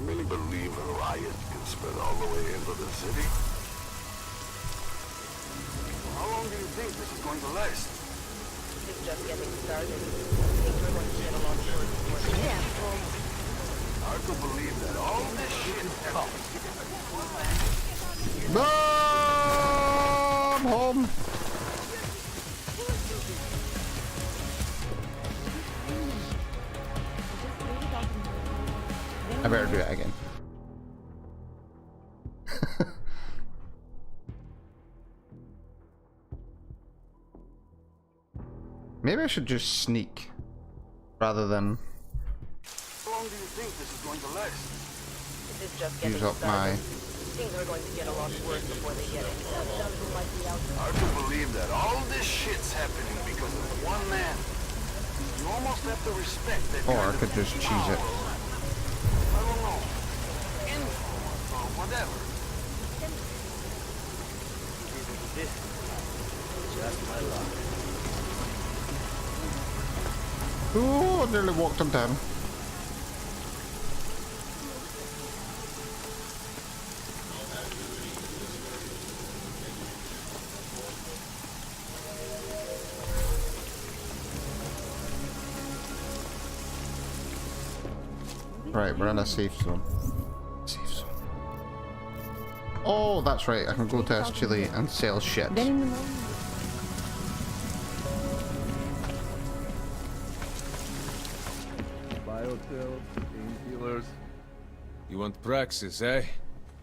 really believe a riot can spread all the way into the city? How long do you think this is going to last? It's just getting started. Things are going to get a lot worse before they get. Hard to believe that all this shit comes. I'm home. I better do that again. Maybe I should just sneak rather than How long do you think this is going to last? This is just getting use up started. my. Things are going to get a lot worse before they get any better. Hard to believe that all this shit's happening because of one man. You almost have to respect that. Or I could just cheese it. I don't know. Influence or whatever. Just my luck. Ooh, I nearly walked him down. Right, we're in a safe zone. Safe zone. Oh, that's right. I can go to Chile and sell shit. Biocells, painkillers. You want Praxis, eh?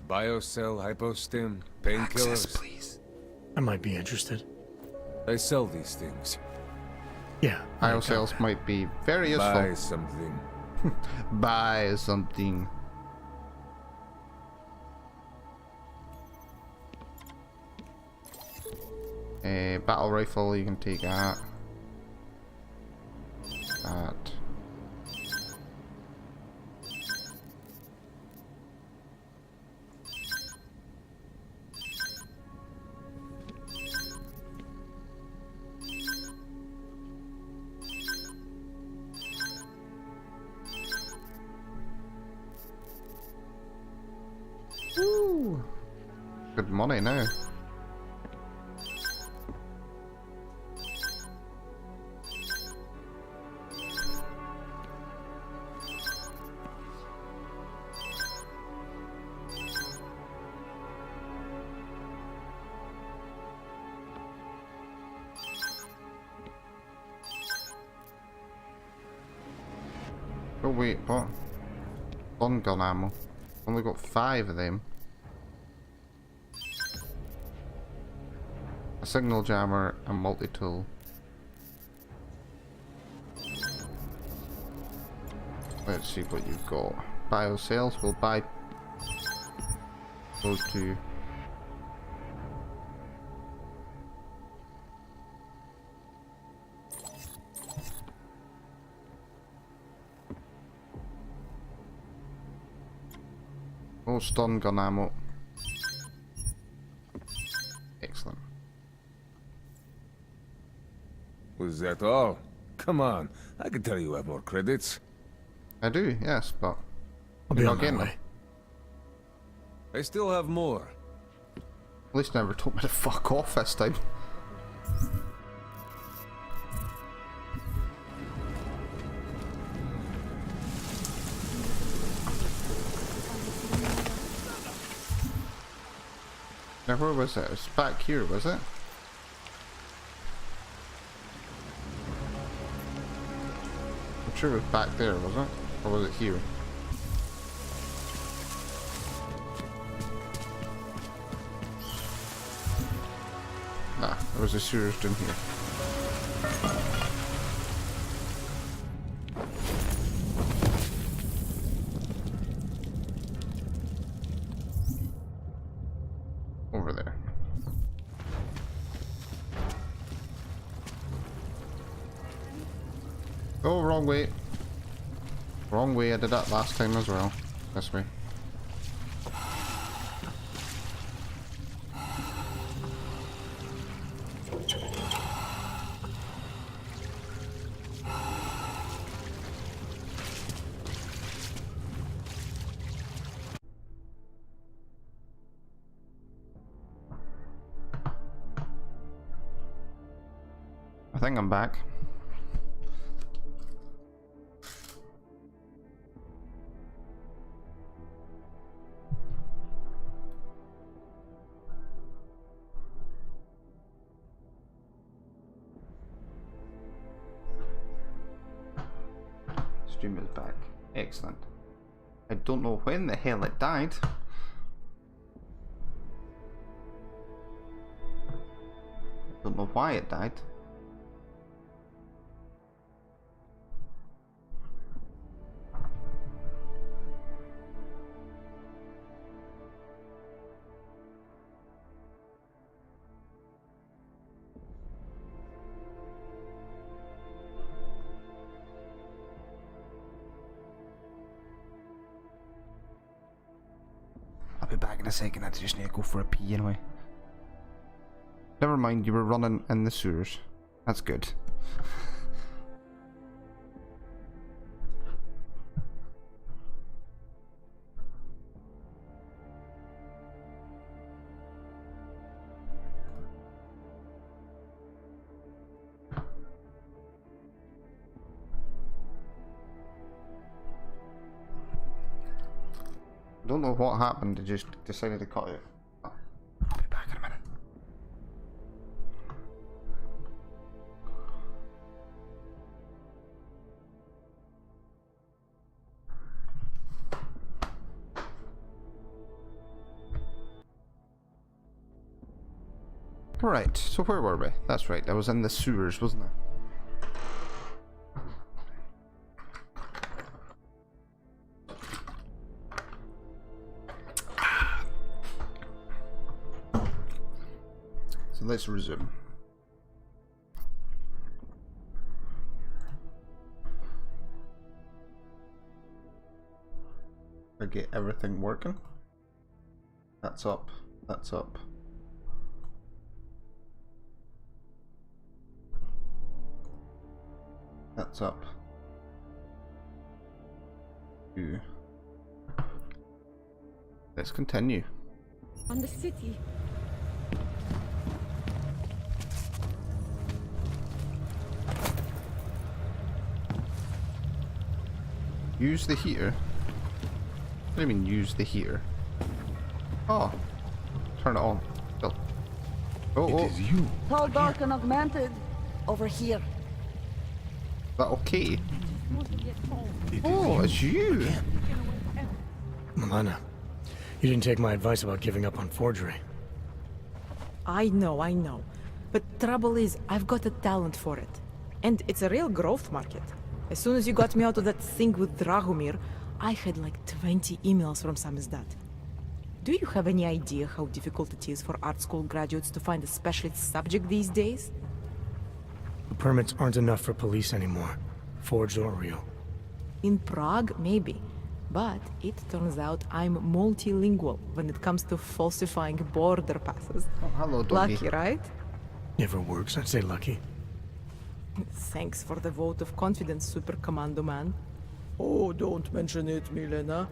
Biocell, hypostim, painkillers. Please. I might be interested. I sell these things. Yeah. Biosales might be very useful. Buy something. Buy something. A battle rifle, you can take that. That. Woo! Good money now. Oh wait, what? Long gun ammo. Only got 5 of them. A signal jammer, a multi-tool. Let's see what you've got. Biosales, we'll buy those 2. Oh, stun gun ammo. Excellent. Was that all? Come on, I can tell you have more credits. I do, yes, but I'll be you're on not my getting way. them. I still have more. At least never told me to fuck off this time. Now where was it? It was back here, was it? I'm sure it was back there, was it? Or was it here? Nah, there was a sewers down here. Over there. Oh, wrong way. Wrong way, I did that last time as well. This way. I think I'm back. Stream is back. Excellent. I don't know when the hell it died. Don't know why it died. I'll be back in a second. I just need to go for a pee anyway. Never mind, you were running in the sewers. That's good. Don't know what happened, I just decided to cut it. I'll be back in a minute. Right, so where were we? That's right, I was in the sewers, wasn't I? So let's resume. I get everything working. That's up, that's up. That's up. Two. Let's continue. On the city. Use the heater. What do you mean use the heater? Oh, turn it on. Oh, oh, It is you. Tall, dark, and augmented. Over here. is that okay? It Oh, is it's you. Milena, you didn't take my advice about giving up on forgery. I know. But trouble is, I've got a talent for it. And it's a real growth market. As soon as you got me out of that thing with Dragomir, I had like 20 emails from Samizdat. Do you have any idea how difficult it is for art school graduates to find a specialist subject these days? The permits aren't enough for police anymore, forged or real. In Prague, maybe. But it turns out I'm multilingual when it comes to falsifying border passes. Oh, hello, doggy. Lucky, right? Never works, I'd say lucky. Thanks for the vote of confidence, Super Commando Man. Oh, don't mention it, Milena.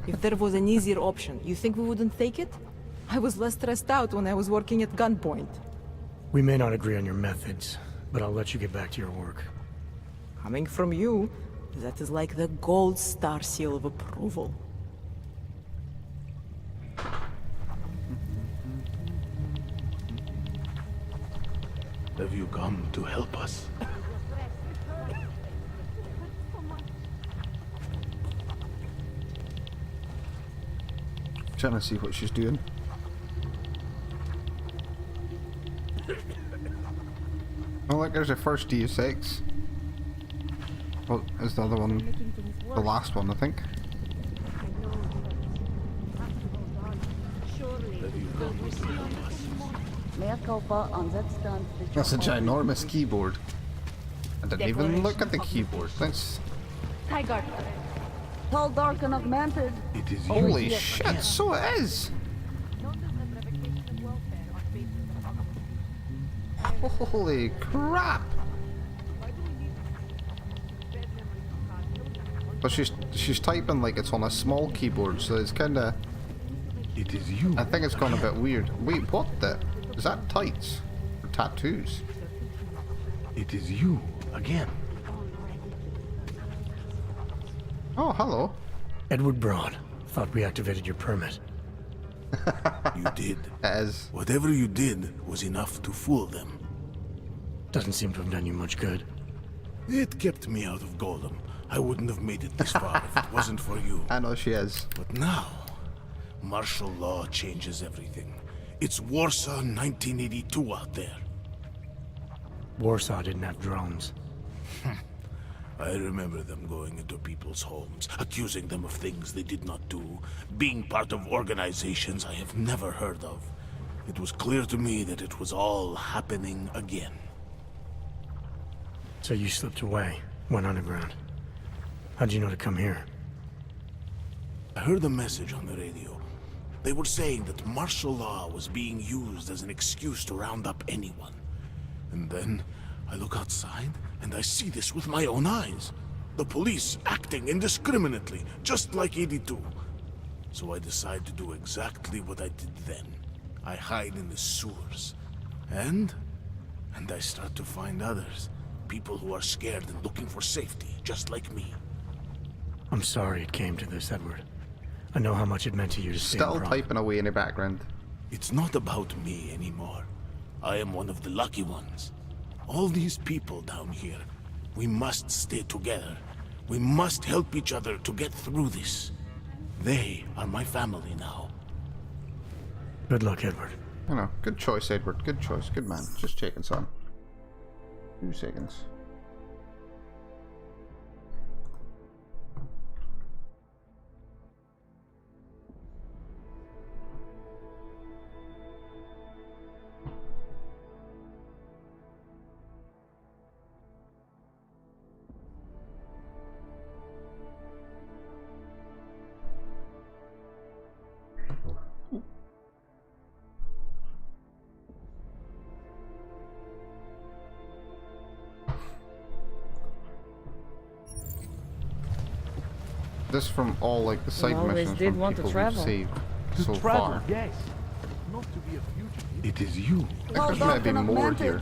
If there was an easier option, you think we wouldn't take it? I was less stressed out when I was working at gunpoint. We may not agree on your methods, but I'll let you get back to your work. Coming from you, that is like the gold star seal of approval. Have you come to help us? Trying to see what she's doing. Oh, look, there's a first Deus Ex. Well, is the other one the last one, I think? That's a ginormous keyboard. I didn't even look at the keyboard. Thanks. Tiger. Tall, dark, and augmented. It is you. Holy shit, so it is! Holy crap! But she's typing like it's on a small keyboard, so it's kinda... It is you. I think it's gone a bit weird. Wait, what the... Is that tights? Or tattoos? It is you again. Oh, hello. Edward Broad. Thought we activated your permit. You did. As Whatever you did was enough to fool them. Doesn't seem to have done you much good. It kept me out of Golem. I wouldn't have made it this far if it wasn't for you. I know she is. But now, martial law changes everything. It's Warsaw 1982 out there. Warsaw didn't have drones. I remember them going into people's homes, accusing them of things they did not do, being part of organizations I have never heard of. It was clear to me that it was all happening again. So you slipped away, went underground. How'd you know to come here? I heard a message on the radio. They were saying that martial law was being used as an excuse to round up anyone. And then I look outside and I see this with my own eyes. The police acting indiscriminately, just like 82. So I decide to do exactly what I did then. I hide in the sewers. And I start to find others. People who are scared and looking for safety, just like me. I'm sorry it came to this, Edward. I know how much it meant to you to stay Still abroad. typing away in the background. It's not about me anymore. I am one of the lucky ones. All these people down here, we must stay together. We must help each other to get through this. They are my family now. Good luck, Edward. You know, good choice, Edward. Good choice. Good man. Just checking, son. 2 seconds. This from all like the side always missions did from want to people we've travel. saved To so travel, far. yes. Not to be a fugitive. It is you. I think there's maybe more here.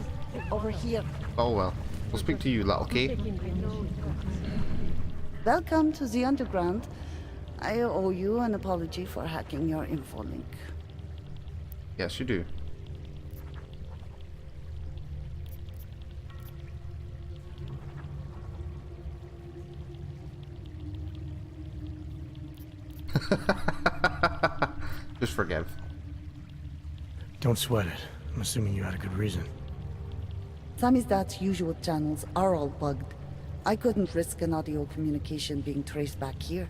Over here. Oh well. We'll speak to you, little Kate. Welcome to the underground. I owe you an apology for hacking your info link. Yes, you do. Just forgive. Don't sweat it. I'm assuming you had a good reason. Samizdat's usual channels are all bugged. I couldn't risk an audio communication being traced back here.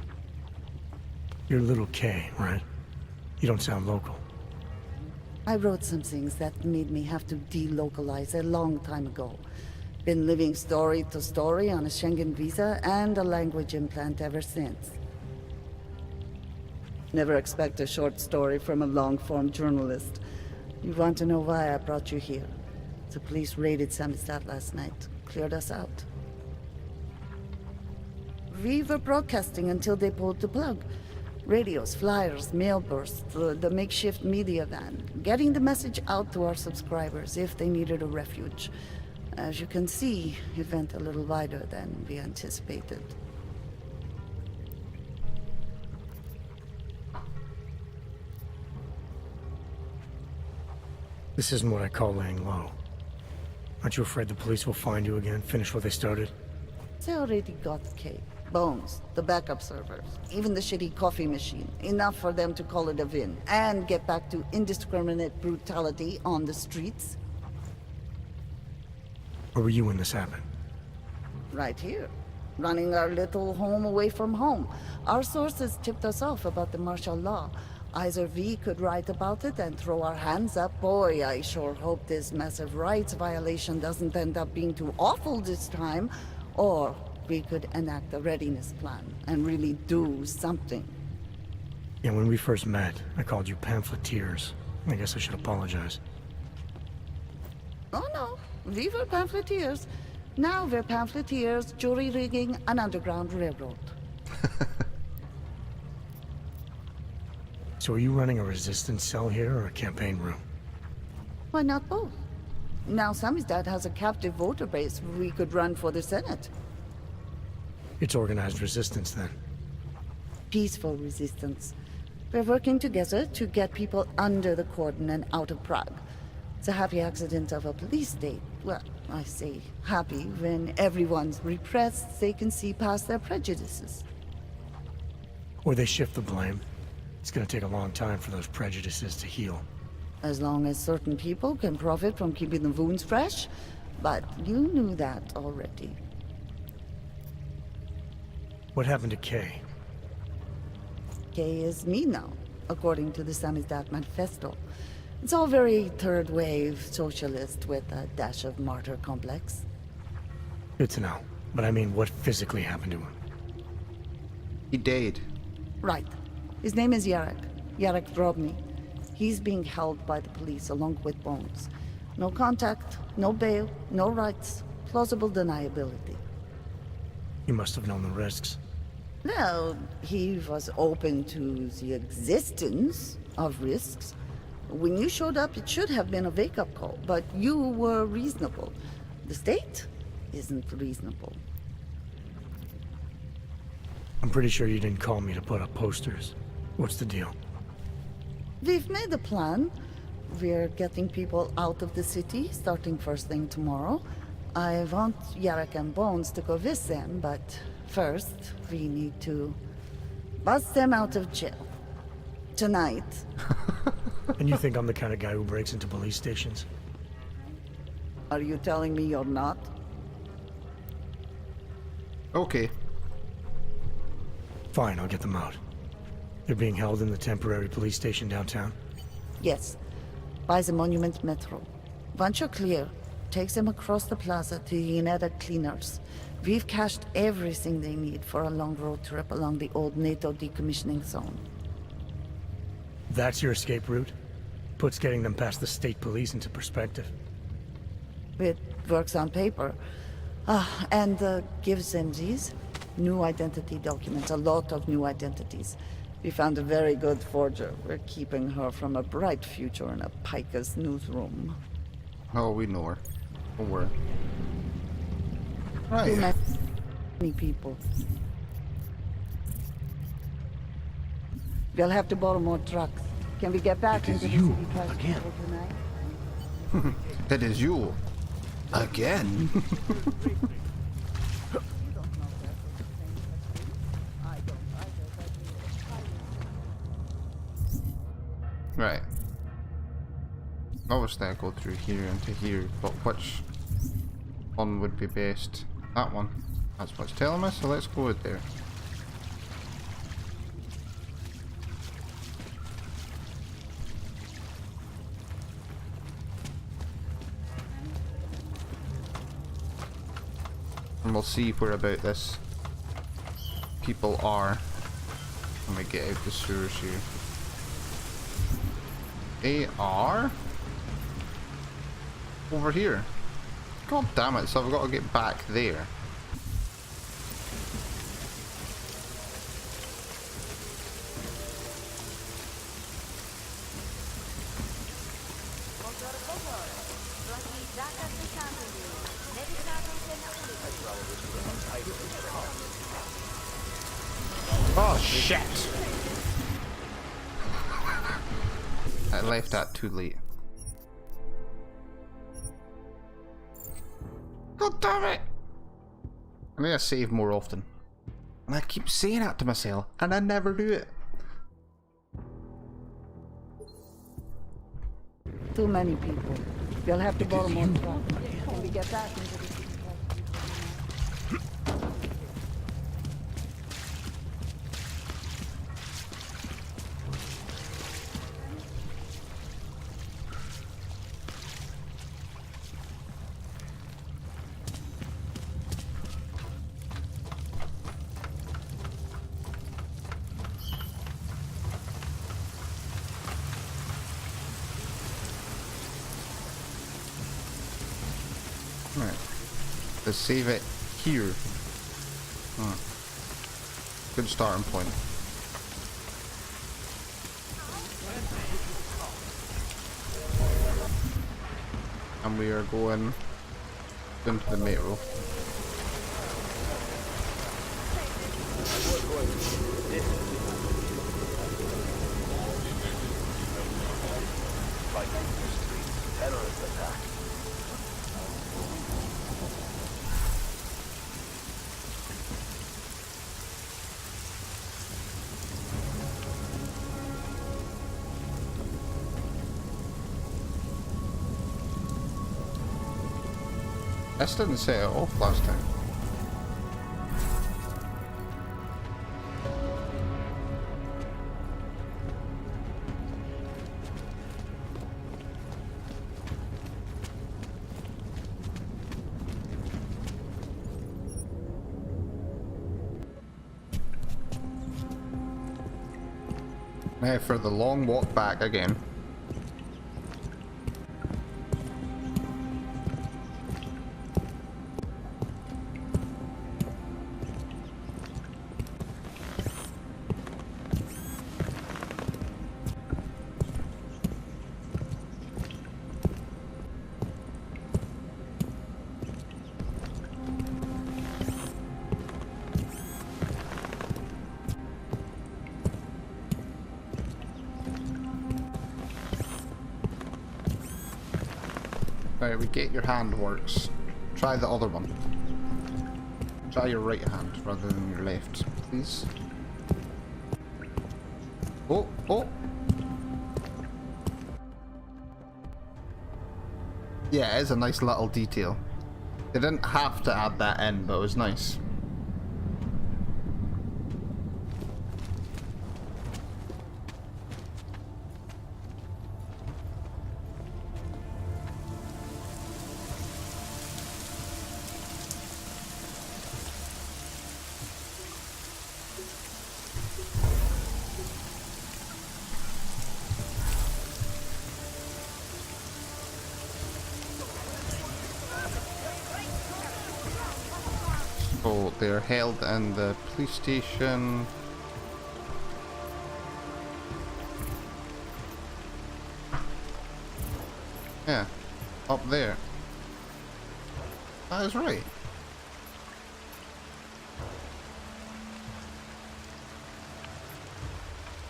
You're little K, right? You don't sound local. I wrote some things that made me have to delocalize a long time ago. Been living story to story on a Schengen visa and a language implant ever since. Never expect a short story from a long-form journalist. You want to know why I brought you here? The police raided Samizdat last night. Cleared us out. We were broadcasting until they pulled the plug. Radios, flyers, mail bursts, the makeshift media van. Getting the message out to our subscribers if they needed a refuge. As you can see, it went a little wider than we anticipated. This isn't what I call laying low. Aren't you afraid the police will find you again, finish what they started? They already got Kate. Bones, the backup servers, even the shitty coffee machine. Enough for them to call it a win and get back to indiscriminate brutality on the streets. Where were you when this happened? Right here. Running our little home away from home. Our sources tipped us off about the martial law. Either we could write about it and throw our hands up. Boy, I sure hope this massive rights violation doesn't end up being too awful this time. Or we could enact a readiness plan and really do something. Yeah, when we first met, I called you pamphleteers. I guess I should apologize. Oh no, we were pamphleteers. Now we're pamphleteers, jury rigging an underground railroad. So are you running a resistance cell here or a campaign room? Why not both? Now Samizdat has a captive voter base. We could run for the Senate. It's organized resistance, then. Peaceful resistance. We're working together to get people under the cordon and out of Prague. It's a happy accident of a police state. Well, I say happy when everyone's repressed, they can see past their prejudices. Or they shift the blame. It's gonna take a long time for those prejudices to heal. As long as certain people can profit from keeping the wounds fresh. But you knew that already. What happened to Kay? Kay is me now, according to the Samizdat Manifesto. It's all very third-wave socialist with a dash of martyr complex. Good to know. But I mean, what physically happened to him? He died. Right. His name is Yarek. Yarek Drobny. He's being held by the police along with Bones. No contact, no bail, no rights, plausible deniability. He must have known the risks. Well, he was open to the existence of risks. When you showed up, it should have been a wake-up call, but you were reasonable. The state isn't reasonable. I'm pretty sure you didn't call me to put up posters. What's the deal? We've made a plan. We're getting people out of the city, starting first thing tomorrow. I want Yarek and Bones to go with them, but first, we need to bust them out of jail. Tonight. And you think I'm the kind of guy who breaks into police stations? Are you telling me you're not? Okay. Fine, I'll get them out. They're being held in the temporary police station downtown? Yes. By the Monument Metro. Once you're clear, takes them across the plaza to the United Cleaners. We've cached everything they need for a long road trip along the old NATO decommissioning zone. That's your escape route? Puts getting them past the state police into perspective. It works on paper. And gives them these new identity documents, a lot of new identities. We found a very good forger. We're keeping her from a bright future in a Pika's newsroom. Oh, we know her. Don't worry. Too Right. many people. We'll have to borrow more trucks. Can we get back It is into the you, city price again. tonight? That is you. Again. Right. Obviously I go through here and to here, but which one would be best? That one. That's what's telling me, so let's go with there. And we'll see where about this people are when we get out the sewers here. They are over here. God damn it, so I've got to get back there. Oh shit! I left that too late. God damn it! I need to save more often. And I keep saying that to myself, and I never do it. Too many people. We'll have to borrow more trucks. Can we get back into the city price? Right. Let's save it here. Good starting point. And we are going into the metro. This didn't set it off last time. Now for the long walk back again. Right, we get your hand works. Try the other one. Try your right hand rather than your left, please. Oh, oh! Yeah, it is a nice little detail. They didn't have to add that in, but it was nice. So they're held in the police station. Yeah, up there. That is right.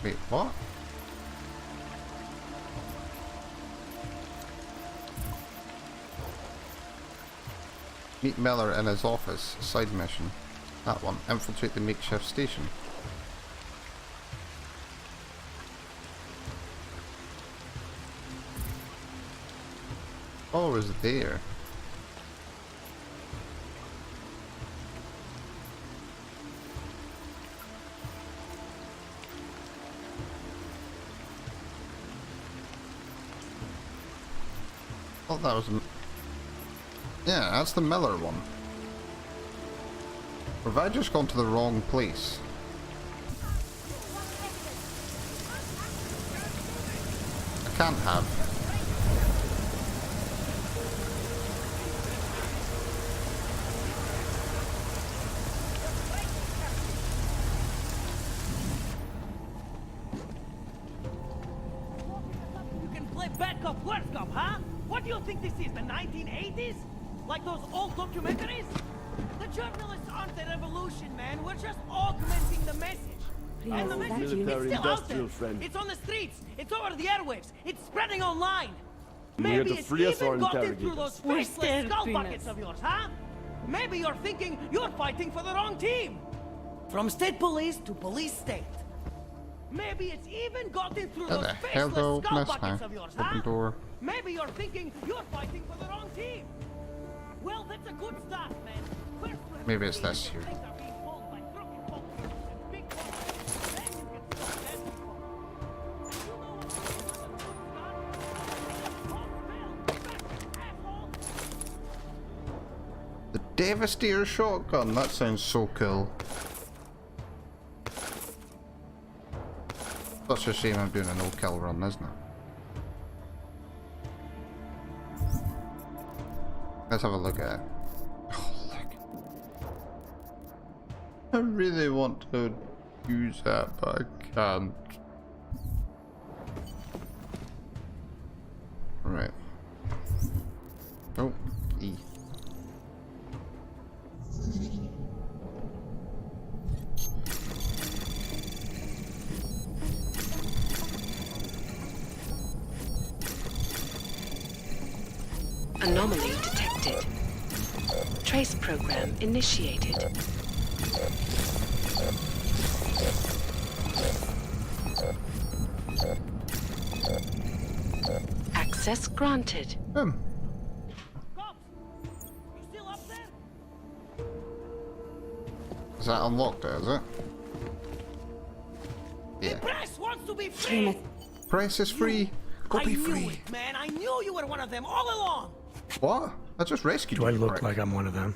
Wait, what? Meet Miller in his office. Side mission. That one. Infiltrate the makeshift station. Oh, it was there. Oh, that was... Yeah, that's the Miller one. Or have I just gone to the wrong place? I can't have. You can play bad cop, worse cop, huh? What do you think this is, the 1980s? Like those old documentaries? The journalists aren't the revolution, man. We're just augmenting the message. And the message is still out there. It's on the streets. It's over the airwaves. It's spreading online. Maybe it's even gotten through those faceless skull buckets of yours, huh? Maybe you're thinking you're fighting for the wrong team. From state police to police state. Maybe it's even gotten through those faceless skull buckets of yours, huh? Door. Maybe you're thinking you're fighting for the wrong team. Well, that's a good start, man. First, Maybe it's this here. things are being pulled by crooked politicians and big boys. Then you can stop that before. You know what The Devastator shotgun. That sounds so cool. Such a shame I'm doing a no-kill run, isn't it? Let's have a look at it. Oh, look. I really want to use that, but I can't. Right. Anomaly detected. Trace program initiated. Access granted. Cops! You still up there? Is that unlocked, is it? The Yeah. press wants to be free! Press is free. Go I be knew free. it, man. I knew you were one of them all along. What? I just rescued Do you. I look prick. like I'm one of them?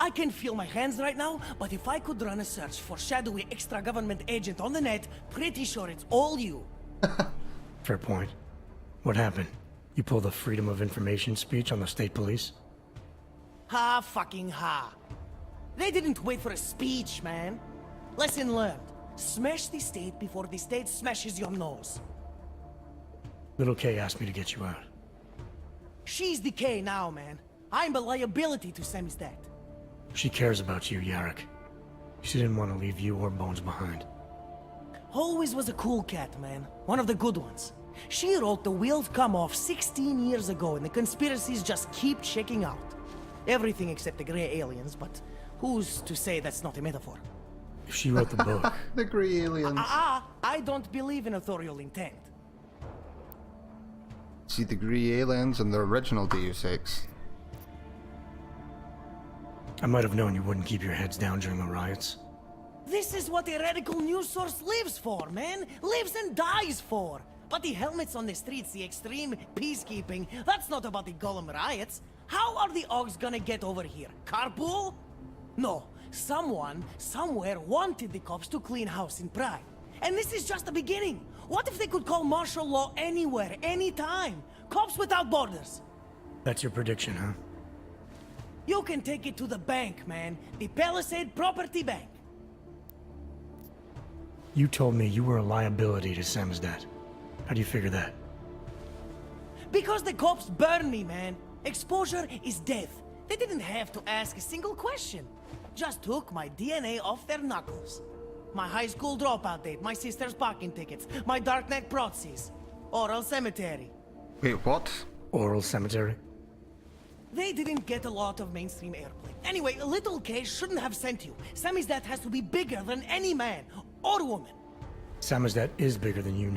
I can feel my hands right now, but if I could run a search for shadowy extra-government agent on the net, pretty sure it's all you. Fair point. What happened? You pulled a freedom of information speech on the state police? Ha fucking ha. They didn't wait for a speech, man. Lesson learned. Smash the state before the state smashes your nose. Little K asked me to get you out. She's the K now, man. I'm a liability to Samizdat. She cares about you, Yarek. She didn't want to leave you or Bones behind. Always was a cool cat, man. One of the good ones. She wrote The Wheels Come Off 16 years ago, and the conspiracies just keep checking out. Everything except the gray aliens, but who's to say that's not a metaphor? If she wrote the book, The grey aliens. I don't believe in authorial intent. See the grey aliens in the original Deus Ex. I might have known you wouldn't keep your heads down during the riots. This is what a radical news source lives for, man. Lives and dies for. But the helmets on the streets, the extreme peacekeeping, that's not about the Golem riots. How are the Ogs gonna get over here? Carpool? No. Someone, somewhere wanted the cops to clean house in Prague. And this is just the beginning. What if they could call martial law anywhere, anytime? Cops without borders. That's your prediction, huh? You can take it to the bank, man. The Palisade Property Bank. You told me you were a liability to Samizdat. How do you figure that? Because the cops burn me, man. Exposure is death. They didn't have to ask a single question. Just took my DNA off their knuckles. My high school dropout date, my sister's parking tickets, my darknet proxies. Oral cemetery. Wait, what? Oral cemetery? They didn't get a lot of mainstream airplay. Anyway, Little K shouldn't have sent you. Samizdat has to be bigger than any man or woman. Samizdat is bigger than you now.